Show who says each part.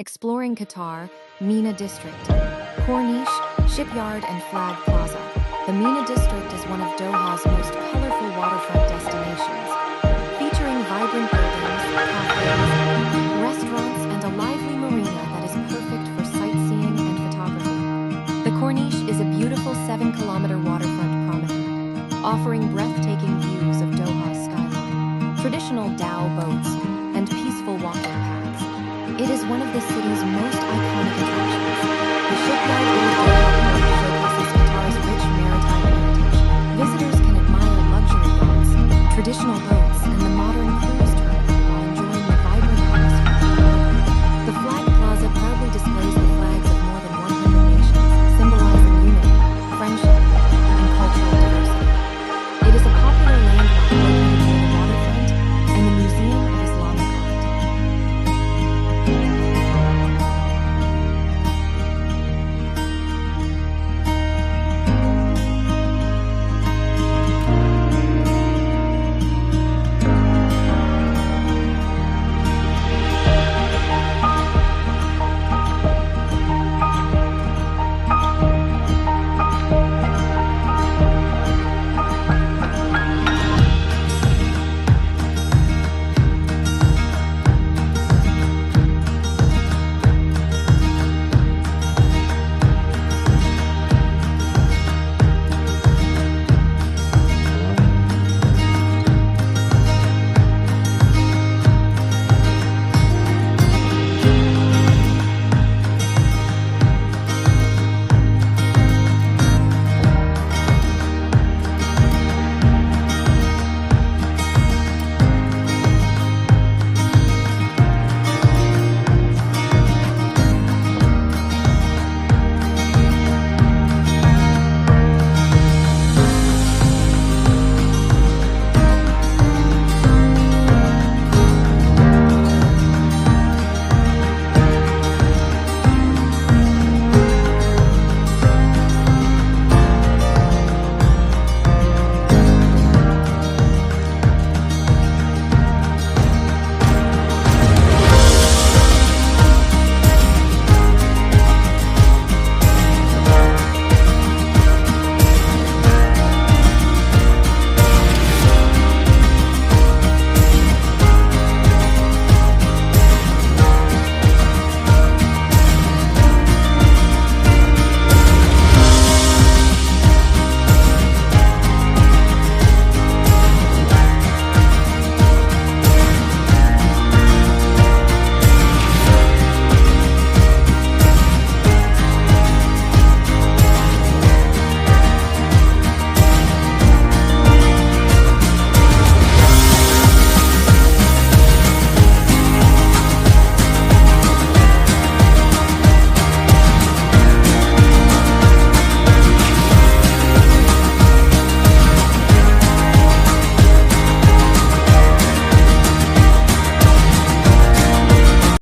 Speaker 1: Exploring Qatar, Mina District, Corniche, Shipyard and Flag Plaza. The Mina District is one of Doha's most colorful waterfront destinations, featuring vibrant buildings, cafés, restaurants, and a lively marina that is perfect for sightseeing and photography. The Corniche is a beautiful 7-kilometre waterfront promenade, offering breathtaking views of Doha's skyline, traditional dhow boats, and peaceful walking paths. It is one of the city's most iconic attractions. The Shipyard or Doha Port showcases Qatar's rich maritime heritage. Visitors can admire luxury yachts, traditional boats,